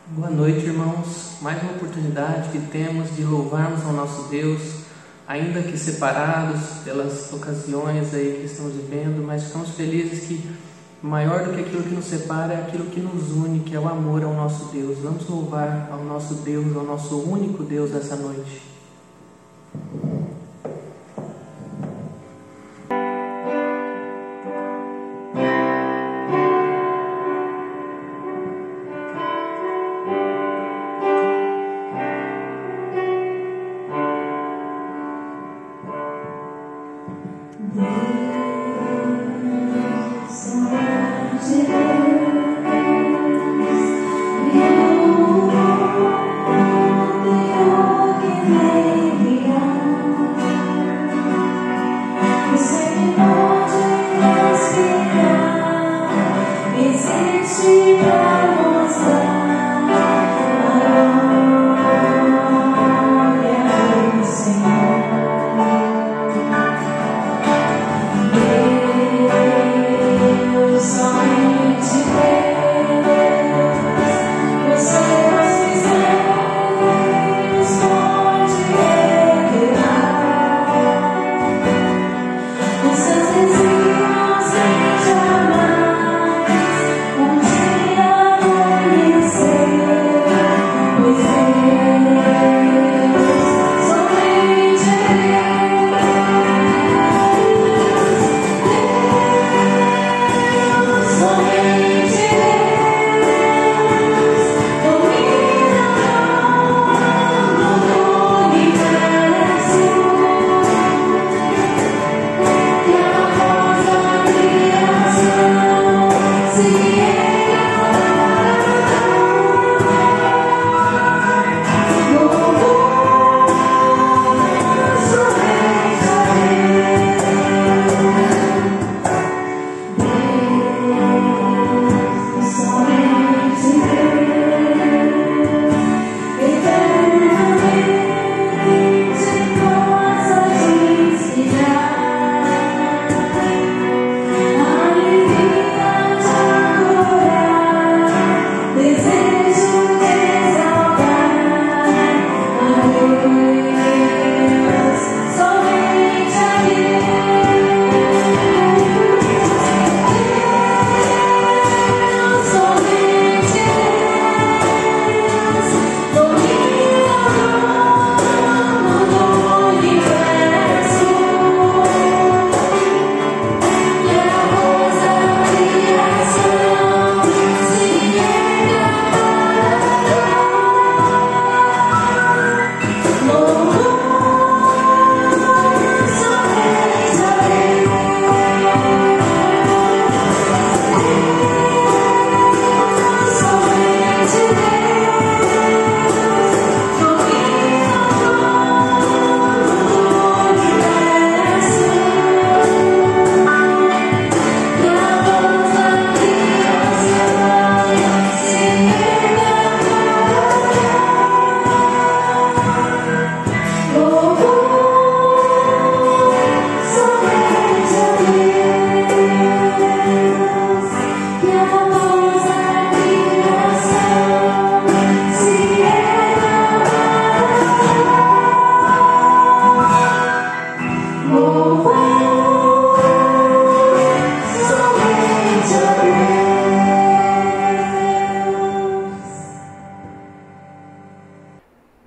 Boa noite, irmãos. Mais uma oportunidade que temos de louvarmos ao nosso Deus, ainda que separados pelas ocasiões aí que estamos vivendo, mas ficamos felizes que maior do que aquilo que nos separa é aquilo que nos une, que é o amor ao nosso Deus. Vamos louvar ao nosso Deus, ao nosso único Deus nessa noite.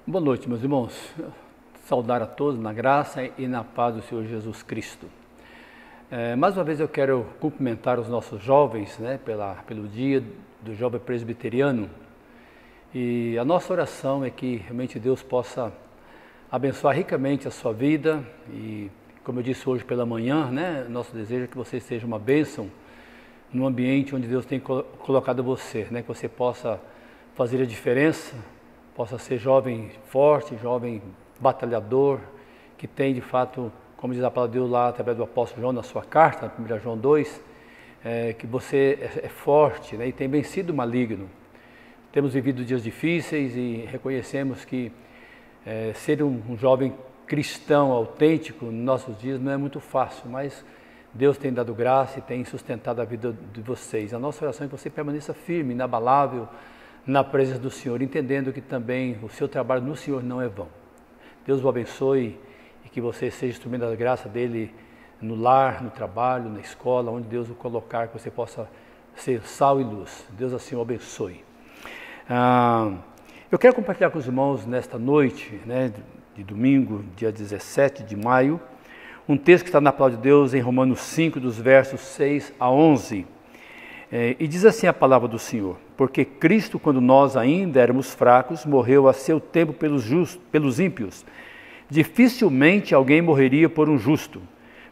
Boa noite, meus irmãos. Saudar a todos na graça e na paz do Senhor Jesus Cristo. Mais uma vez eu quero cumprimentar os nossos jovens, pelo dia do jovem presbiteriano. E a nossa oração é que realmente Deus possa abençoar ricamente a sua vida. E como eu disse hoje pela manhã, nosso desejo é que você seja uma bênção no ambiente onde Deus tem colocado você, que você possa fazer a diferença, possa ser jovem forte, jovem batalhador, que tem de fato, como diz a palavra de Deus lá através do apóstolo João na sua carta, 1 João 2, que você é forte e tem vencido o maligno. Temos vivido dias difíceis e reconhecemos que ser um jovem cristão autêntico nos nossos dias não é muito fácil, mas Deus tem dado graça e tem sustentado a vida de vocês. A nossa oração é que você permaneça firme, inabalável, na presença do Senhor, entendendo que também o seu trabalho no Senhor não é vão. Deus o abençoe e que você seja instrumento da graça dele no lar, no trabalho, na escola, onde Deus o colocar, que você possa ser sal e luz. Deus assim o abençoe. Eu quero compartilhar com os irmãos nesta noite, né, de domingo, dia 17 de maio, um texto que está na palavra de Deus em Romanos 5, dos versos 6 a 11. E diz assim a palavra do Senhor: porque Cristo, quando nós ainda éramos fracos, morreu a seu tempo pelos ímpios. Dificilmente alguém morreria por um justo,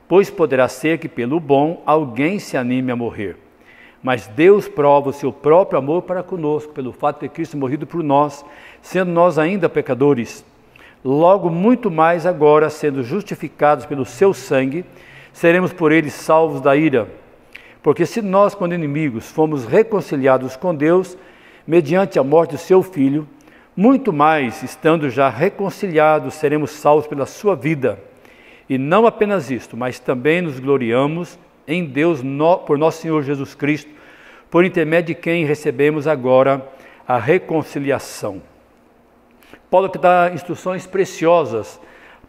pois poderá ser que pelo bom alguém se anime a morrer. Mas Deus prova o seu próprio amor para conosco, pelo fato de ter Cristo morrido por nós, sendo nós ainda pecadores. Logo, muito mais agora, sendo justificados pelo seu sangue, seremos por ele salvos da ira. Porque se nós, quando inimigos, fomos reconciliados com Deus, mediante a morte do seu Filho, muito mais, estando já reconciliados, seremos salvos pela sua vida. E não apenas isto, mas também nos gloriamos em Deus por nosso Senhor Jesus Cristo, por intermédio de quem recebemos agora a reconciliação. Paulo que dá instruções preciosas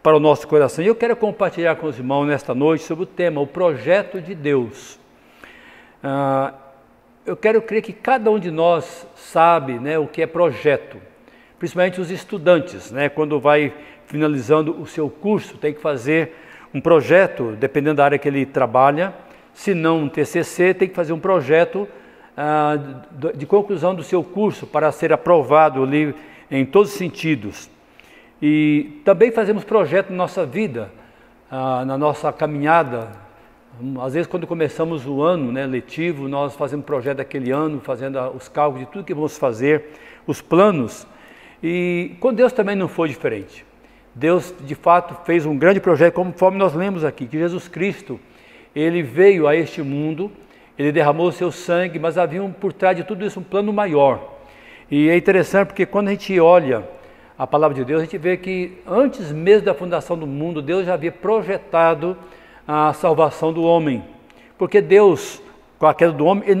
para o nosso coração. E eu quero compartilhar com os irmãos nesta noite sobre o tema, o projeto de Deus. Eu quero crer que cada um de nós sabe, né, o que é projeto, principalmente os estudantes, né, quando vai finalizando o seu curso, tem que fazer um projeto, dependendo da área que ele trabalha. Se não um TCC, tem que fazer um projeto de conclusão do seu curso para ser aprovado ali em todos os sentidos. E também fazemos projeto na nossa vida, na nossa caminhada. Às vezes, quando começamos o ano, né, letivo, nós fazemos projeto daquele ano, fazendo os cálculos de tudo que vamos fazer, os planos. E com Deus também não foi diferente. Deus, de fato, fez um grande projeto, conforme nós lemos aqui, que Jesus Cristo, ele veio a este mundo, ele derramou o seu sangue, mas havia por trás de tudo isso um plano maior. E é interessante porque quando a gente olha a palavra de Deus, a gente vê que antes mesmo da fundação do mundo, Deus já havia projetado a salvação do homem. Porque Deus, com a queda do homem, ele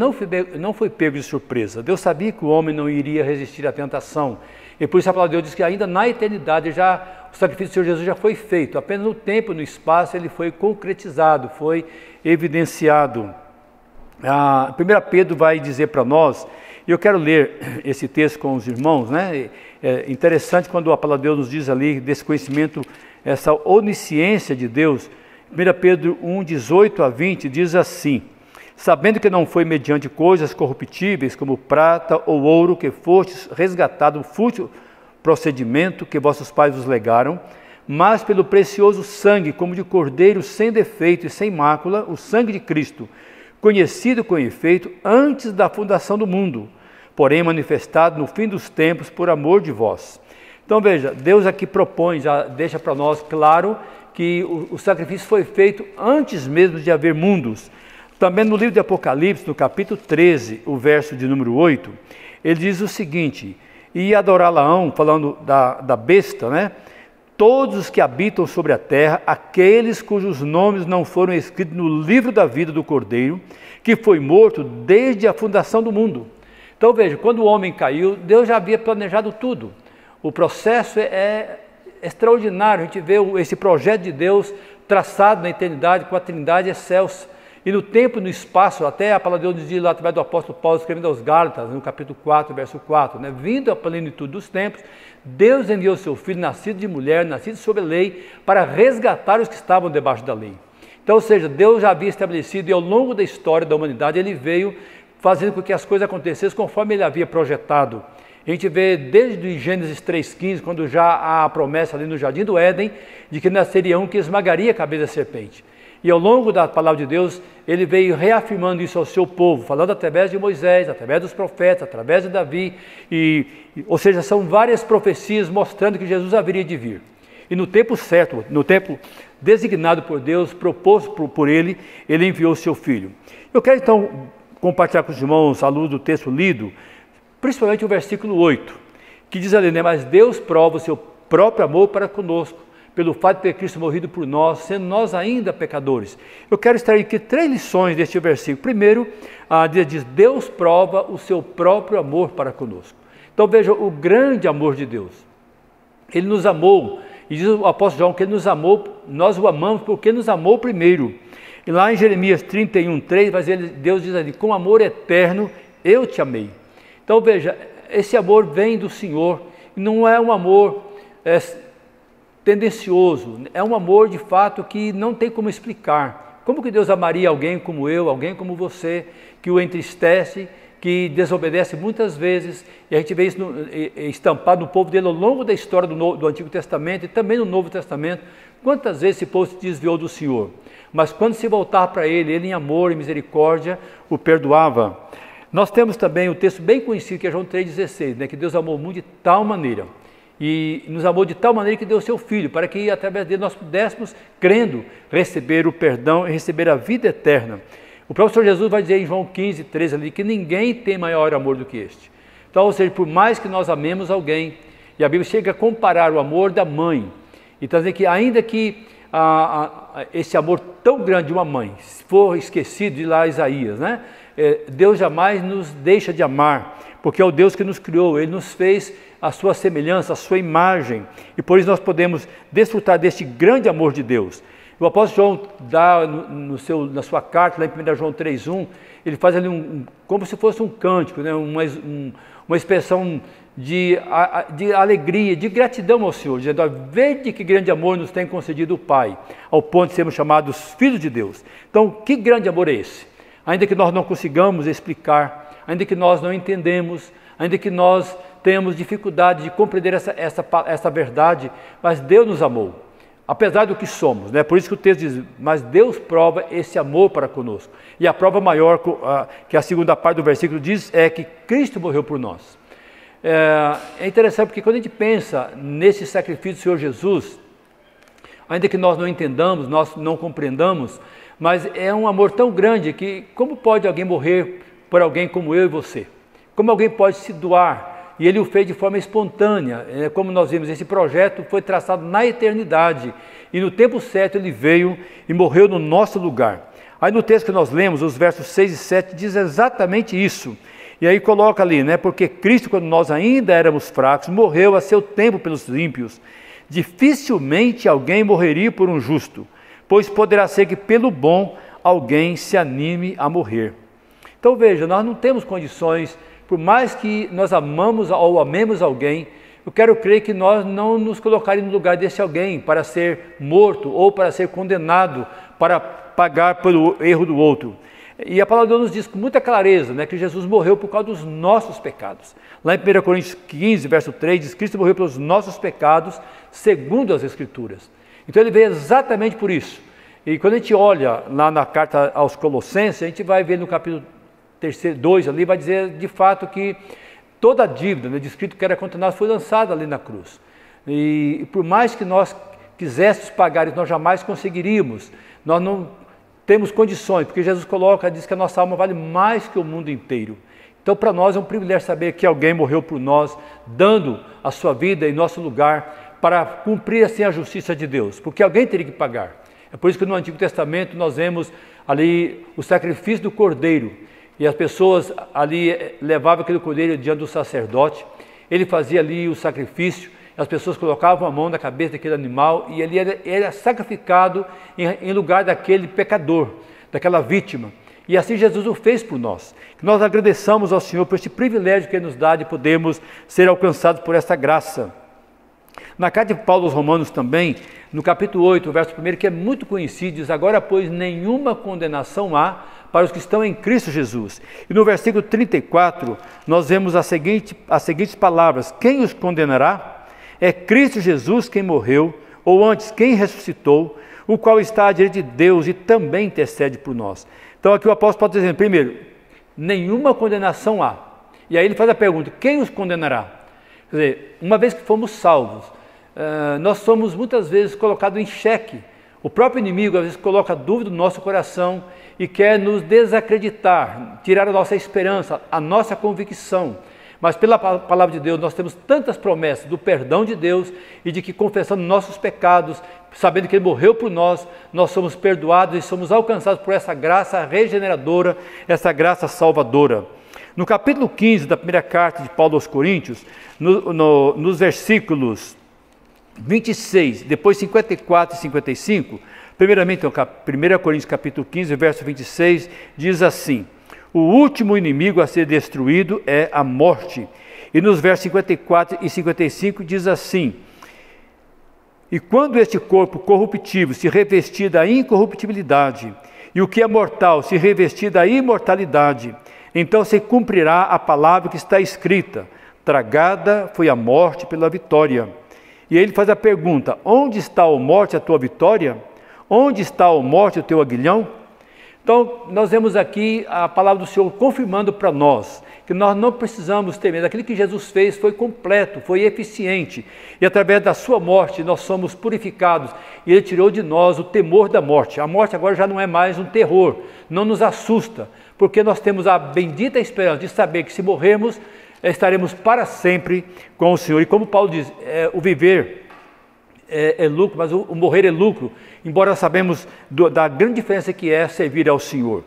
não foi pego de surpresa. Deus sabia que o homem não iria resistir à tentação. E por isso a palavra de Deus diz que ainda na eternidade o sacrifício do Senhor Jesus já foi feito. Apenas no tempo e no espaço ele foi concretizado, foi evidenciado. 1 Pedro vai dizer para nós, e eu quero ler esse texto com os irmãos, né? É interessante quando a palavra de Deus nos diz ali desse conhecimento, essa onisciência de Deus. 1 Pedro 1, 18 a 20 diz assim: sabendo que não foi mediante coisas corruptíveis como prata ou ouro que fostes resgatado do fútil procedimento que vossos pais vos legaram, mas pelo precioso sangue, como de cordeiro sem defeito e sem mácula, o sangue de Cristo, conhecido com efeito antes da fundação do mundo, porém manifestado no fim dos tempos por amor de vós. Então veja, Deus aqui propõe, já deixa para nós claro que o sacrifício foi feito antes mesmo de haver mundos. Também no livro de Apocalipse, no capítulo 13, o verso de número 8, ele diz o seguinte: e adorá-la-ão, falando da besta, né? Todos os que habitam sobre a terra, aqueles cujos nomes não foram escritos no livro da vida do Cordeiro, que foi morto desde a fundação do mundo. Então veja, quando o homem caiu, Deus já havia planejado tudo. O processo é extraordinário, a gente vê esse projeto de Deus traçado na eternidade, com a Trindade excelsa. E no tempo e no espaço, até a palavra de Deus diz lá através do apóstolo Paulo, escrevendo aos Gálatas, no capítulo 4, verso 4, né? Vindo à plenitude dos tempos, Deus enviou seu Filho, nascido de mulher, nascido sob a lei, para resgatar os que estavam debaixo da lei. Então, ou seja, Deus já havia estabelecido, e ao longo da história da humanidade, ele veio fazendo com que as coisas acontecessem conforme ele havia projetado. A gente vê desde Gênesis 3,15, quando já há a promessa ali no Jardim do Éden, de que nasceria um que esmagaria a cabeça da serpente. E ao longo da palavra de Deus, ele veio reafirmando isso ao seu povo, falando através de Moisés, através dos profetas, através de Davi. Ou seja, são várias profecias mostrando que Jesus haveria de vir. E no tempo certo, no tempo designado por Deus, proposto por ele, ele enviou o seu Filho. Eu quero então compartilhar com os irmãos, à luz do texto lido, principalmente o versículo 8, que diz ali, né? Mas Deus prova o seu próprio amor para conosco, pelo fato de ter Cristo morrido por nós, sendo nós ainda pecadores. Eu quero extrair aqui 3 lições deste versículo. Primeiro, diz: Deus prova o seu próprio amor para conosco. Então veja o grande amor de Deus. Ele nos amou, e diz o apóstolo João que ele nos amou, nós o amamos porque nos amou primeiro. E lá em Jeremias 31:3, Deus diz ali: com amor eterno eu te amei. Então veja, esse amor vem do Senhor, não é um amor tendencioso, é um amor de fato que não tem como explicar. Como que Deus amaria alguém como eu, alguém como você, que o entristece, que desobedece muitas vezes, e a gente vê isso estampado no povo dele ao longo da história do Antigo Testamento e também no Novo Testamento. Quantas vezes esse povo se desviou do Senhor, mas quando se voltar para ele em amor e misericórdia o perdoava. Nós temos também o texto bem conhecido, que é João 3,16, né, que Deus amou o mundo de tal maneira, e nos amou de tal maneira que deu o seu Filho, para que através dele nós pudéssemos, crendo, receber o perdão e receber a vida eterna. O próprio Senhor Jesus vai dizer em João 15:13 ali, que ninguém tem maior amor do que este. Então, ou seja, por mais que nós amemos alguém, e a Bíblia chega a comparar o amor da mãe, então dizer que ainda que esse amor tão grande de uma mãe for esquecido, de lá Isaías, né? Deus jamais nos deixa de amar, porque é o Deus que nos criou, Ele nos fez a sua semelhança, a sua imagem, e por isso nós podemos desfrutar deste grande amor de Deus. O apóstolo João dá na sua carta, lá em 1 João 3,1, ele faz ali como se fosse um cântico, né? uma expressão de alegria, de gratidão ao Senhor, dizendo: vede que grande amor nos tem concedido o Pai, ao ponto de sermos chamados filhos de Deus. Então, que grande amor é esse? Ainda que nós não consigamos explicar, ainda que nós não entendemos, ainda que nós tenhamos dificuldade de compreender essa verdade, mas Deus nos amou, apesar do que somos, né? Por isso que o texto diz: mas Deus prova esse amor para conosco. E a prova maior, que a segunda parte do versículo diz, é que Cristo morreu por nós. É interessante porque quando a gente pensa nesse sacrifício do Senhor Jesus, ainda que nós não entendamos, nós não compreendamos, mas é um amor tão grande que como pode alguém morrer por alguém como eu e você? Como alguém pode se doar? E Ele o fez de forma espontânea, como nós vimos, esse projeto foi traçado na eternidade, e no tempo certo Ele veio e morreu no nosso lugar. Aí no texto que nós lemos, os versos 6 e 7, diz exatamente isso. E aí coloca ali, né? Porque Cristo, quando nós ainda éramos fracos, morreu a seu tempo pelos ímpios. Dificilmente alguém morreria por um justo, pois poderá ser que pelo bom alguém se anime a morrer. Então veja, nós não temos condições, por mais que nós amamos ou amemos alguém, eu quero crer que nós não nos colocaríamos no lugar desse alguém para ser morto ou para ser condenado, para pagar pelo erro do outro. E a palavra de Deus nos diz com muita clareza, né, que Jesus morreu por causa dos nossos pecados. Lá em 1 Coríntios 15, verso 3, diz: Cristo morreu pelos nossos pecados, segundo as Escrituras. Então Ele veio exatamente por isso. E quando a gente olha lá na carta aos Colossenses, a gente vai ver no capítulo 2 ali, vai dizer de fato que toda a dívida, né, descrito que era contra nós, foi lançada ali na cruz. E por mais que nós quiséssemos pagar isso, nós jamais conseguiríamos. Nós não temos condições, porque Jesus diz que a nossa alma vale mais que o mundo inteiro. Então para nós é um privilégio saber que alguém morreu por nós, dando a sua vida em nosso lugar, para cumprir assim a justiça de Deus, porque alguém teria que pagar. É por isso que no Antigo Testamento nós vemos ali o sacrifício do cordeiro, e as pessoas ali levavam aquele cordeiro diante do sacerdote, ele fazia ali o sacrifício, as pessoas colocavam a mão na cabeça daquele animal e ele era sacrificado em lugar daquele pecador, daquela vítima. E assim Jesus o fez por nós. Que nós agradeçamos ao Senhor por este privilégio que Ele nos dá de podermos ser alcançados por essa graça. Na carta de Paulo aos Romanos também, no capítulo 8, verso 1, que é muito conhecido, diz: agora, pois, nenhuma condenação há para os que estão em Cristo Jesus. E no versículo 34, nós vemos as seguintes palavras: quem os condenará? É Cristo Jesus quem morreu, ou antes, quem ressuscitou, o qual está à direita de Deus e também intercede por nós. Então aqui o apóstolo Paulo está dizendo, primeiro, nenhuma condenação há. E aí ele faz a pergunta: quem os condenará? Quer dizer, uma vez que fomos salvos, nós somos muitas vezes colocados em xeque. O próprio inimigo às vezes coloca dúvida no nosso coração e quer nos desacreditar, tirar a nossa esperança, a nossa convicção. mas pela palavra de Deus nós temos tantas promessas do perdão de Deus e de que confessando nossos pecados, sabendo que Ele morreu por nós, nós somos perdoados e somos alcançados por essa graça regeneradora, essa graça salvadora. No capítulo 15 da primeira carta de Paulo aos Coríntios, nos versículos 26, depois 54 e 55, primeiramente, 1 Coríntios capítulo 15, verso 26, diz assim: o último inimigo a ser destruído é a morte. E nos versos 54 e 55 diz assim: e quando este corpo corruptível se revestir da incorruptibilidade, e o que é mortal se revestir da imortalidade, então se cumprirá a palavra que está escrita: tragada foi a morte pela vitória. E ele faz a pergunta: onde está, ó morte, a tua vitória? Onde está, ó morte, o teu aguilhão? Então, nós vemos aqui a palavra do Senhor confirmando para nós que nós não precisamos temer. Aquilo que Jesus fez foi completo, foi eficiente. E através da sua morte nós somos purificados. E Ele tirou de nós o temor da morte. A morte agora já não é mais um terror, não nos assusta, porque nós temos a bendita esperança de saber que se morrermos, estaremos para sempre com o Senhor. E como Paulo diz, o viver é lucro, mas o morrer é lucro, embora sabemos da grande diferença que é servir ao Senhor.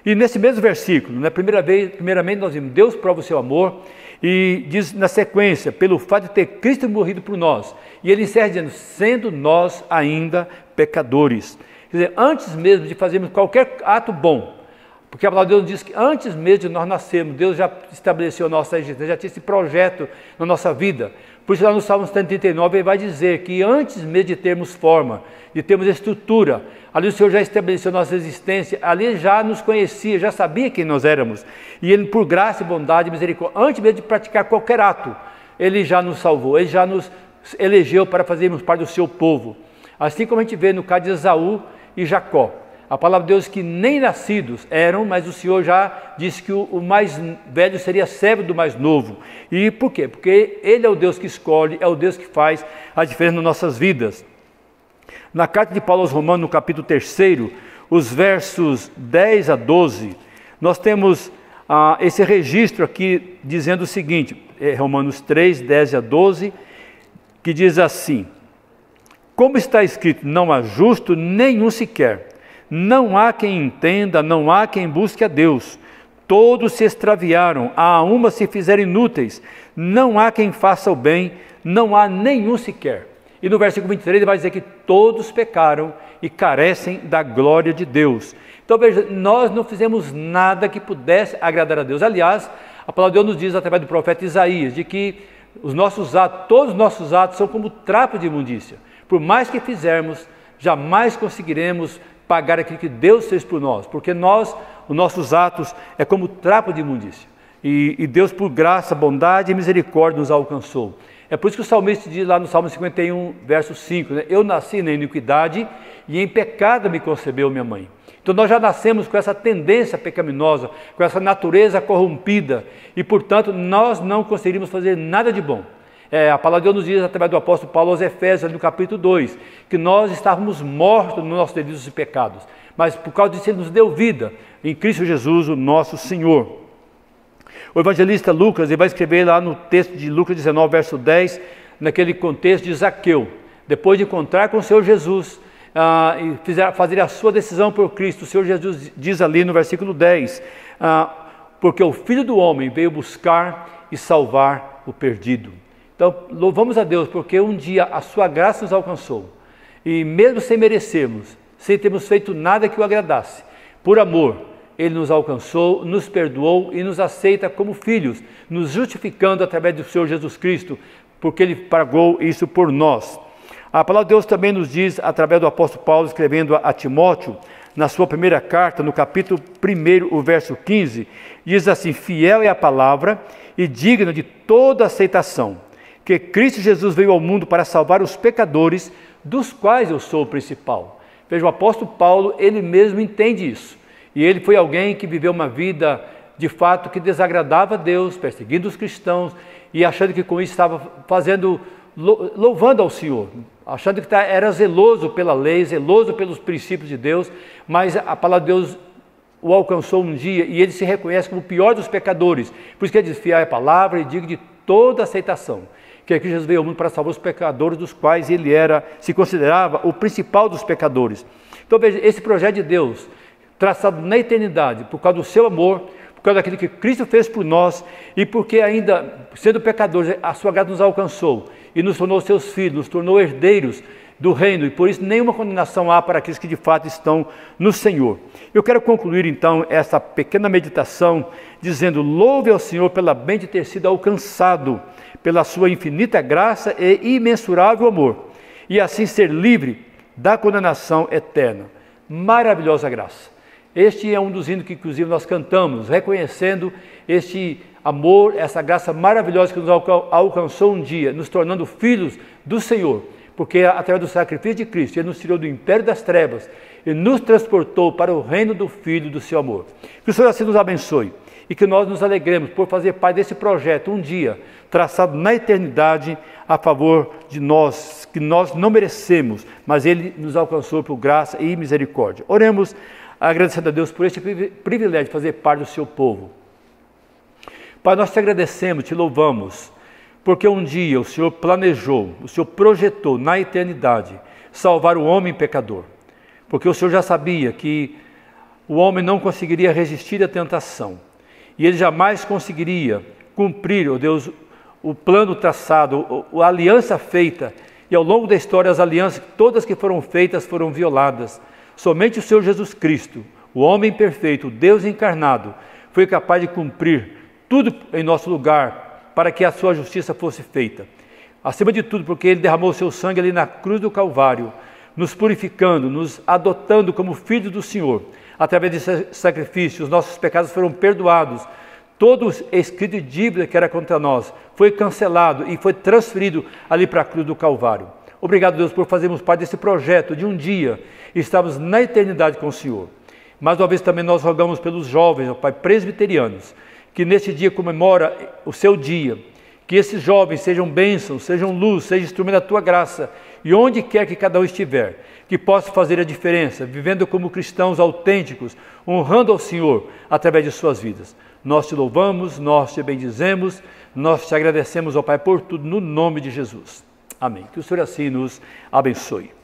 E nesse mesmo versículo, primeiramente nós vimos, Deus prova o seu amor, e diz na sequência, pelo fato de ter Cristo morrido por nós. E ele encerra dizendo, sendo nós ainda pecadores. Quer dizer, antes mesmo de fazermos qualquer ato bom, porque a palavra de Deus diz que antes mesmo de nós nascermos, Deus já estabeleceu a nossa existência, já tinha esse projeto na nossa vida. Por isso lá no Salmo 139 ele vai dizer que antes mesmo de termos forma, de termos estrutura, ali o Senhor já estabeleceu a nossa existência, ali Ele já nos conhecia, já sabia quem nós éramos. E Ele, por graça, bondade e misericórdia, antes mesmo de praticar qualquer ato, Ele já nos salvou, Ele já nos elegeu para fazermos parte do seu povo. Assim como a gente vê no caso de Esaú e Jacó. A palavra de Deus que nem nascidos eram, mas o Senhor já disse que o mais velho seria servo do mais novo. E por quê? Porque Ele é o Deus que escolhe, é o Deus que faz a diferença nas nossas vidas. Na carta de Paulo aos Romanos, no capítulo 3, os versos 10 a 12, nós temos esse registro aqui dizendo o seguinte, Romanos 3, 10 a 12, que diz assim: como está escrito, não há justo nenhum sequer, não há quem entenda, não há quem busque a Deus. Todos se extraviaram, a uma se fizeram inúteis. Não há quem faça o bem, não há nenhum sequer. E no versículo 23 ele vai dizer que todos pecaram e carecem da glória de Deus. Então veja, nós não fizemos nada que pudesse agradar a Deus. Aliás, a palavra de Deus nos diz através do profeta Isaías, de que os nossos atos, todos os nossos atos são como trapo de imundícia. Por mais que fizermos, jamais conseguiremos pagar aquilo que Deus fez por nós, porque os nossos atos é como trapo de imundícia, e Deus por graça, bondade e misericórdia nos alcançou. É por isso que o salmista diz lá no Salmo 51, verso 5, né? Eu nasci na iniquidade e em pecado me concebeu minha mãe. Então nós já nascemos com essa tendência pecaminosa, com essa natureza corrompida, e portanto nós não conseguiríamos fazer nada de bom. A palavra de Deus nos diz, através do apóstolo Paulo aos Efésios, no capítulo 2, que nós estávamos mortos nos nossos delitos e pecados, mas por causa disso Ele nos deu vida em Cristo Jesus, o nosso Senhor. O evangelista Lucas, ele vai escrever lá no texto de Lucas 19, verso 10, naquele contexto de Zaqueu, depois de encontrar com o Senhor Jesus e fazer a sua decisão por Cristo, o Senhor Jesus diz ali no versículo 10, porque o Filho do Homem veio buscar e salvar o perdido. Então, louvamos a Deus, porque um dia a sua graça nos alcançou, e mesmo sem merecermos, sem termos feito nada que o agradasse, por amor, Ele nos alcançou, nos perdoou e nos aceita como filhos, nos justificando através do Senhor Jesus Cristo, porque Ele pagou isso por nós. A palavra de Deus também nos diz, através do apóstolo Paulo, escrevendo a Timóteo, na sua primeira carta, no capítulo 1, o verso 15, diz assim: fiel é a palavra e digna de toda aceitação, que Cristo Jesus veio ao mundo para salvar os pecadores, dos quais eu sou o principal. Veja, o apóstolo Paulo, ele mesmo entende isso. E ele foi alguém que viveu uma vida, de fato, que desagradava a Deus, perseguindo os cristãos, e achando que com isso estava louvando ao Senhor, achando que era zeloso pela lei, zeloso pelos princípios de Deus, mas a palavra de Deus o alcançou um dia e ele se reconhece como o pior dos pecadores. Por isso que ele diz, fiel é a palavra e digno de toda aceitação. Que aqui Jesus veio ao mundo para salvar os pecadores, dos quais ele se considerava o principal dos pecadores. Então veja, esse projeto de Deus, traçado na eternidade, por causa do seu amor, por causa daquilo que Cristo fez por nós, e porque ainda, sendo pecadores, a sua graça nos alcançou, e nos tornou seus filhos, nos tornou herdeiros do reino, e por isso nenhuma condenação há para aqueles que de fato estão no Senhor. Eu quero concluir então essa pequena meditação, dizendo, louve ao Senhor pela bem de ter sido alcançado, pela sua infinita graça e imensurável amor, e assim ser livre da condenação eterna. Maravilhosa graça. Este é um dos hinos que inclusive nós cantamos, reconhecendo este amor, essa graça maravilhosa que nos alcançou um dia, nos tornando filhos do Senhor, porque através do sacrifício de Cristo, Ele nos tirou do império das trevas e nos transportou para o reino do Filho do seu amor. Que o Senhor assim nos abençoe e que nós nos alegremos por fazer parte desse projeto um dia, traçado na eternidade a favor de nós, que nós não merecemos, mas Ele nos alcançou por graça e misericórdia. Oremos, agradecendo a Deus por este privilégio de fazer parte do seu povo. Pai, nós te agradecemos, te louvamos, porque um dia o Senhor planejou, o Senhor projetou na eternidade salvar o homem pecador, porque o Senhor já sabia que o homem não conseguiria resistir à tentação, e ele jamais conseguiria cumprir, ó Deus, o plano traçado, a aliança feita, e ao longo da história as alianças, todas que foram feitas foram violadas. Somente o Senhor Jesus Cristo, o homem perfeito, o Deus encarnado, foi capaz de cumprir tudo em nosso lugar para que a sua justiça fosse feita. Acima de tudo, porque Ele derramou o seu sangue ali na cruz do Calvário, nos purificando, nos adotando como filhos do Senhor. Através desse sacrifício, os nossos pecados foram perdoados. Todo o escrito de dívida que era contra nós foi cancelado e foi transferido ali para a cruz do Calvário. Obrigado, Deus, por fazermos parte desse projeto de um dia estarmos na eternidade com o Senhor. Mais uma vez também nós rogamos pelos jovens, ó Pai, presbiterianos, que nesse dia comemora o seu dia, que esses jovens sejam bênçãos, sejam luz, sejam instrumento da Tua graça, e onde quer que cada um estiver, que possa fazer a diferença, vivendo como cristãos autênticos, honrando ao Senhor através de suas vidas. Nós te louvamos, nós te bendizemos, nós te agradecemos, ó Pai, por tudo, no nome de Jesus. Amém. Que o Senhor assim nos abençoe.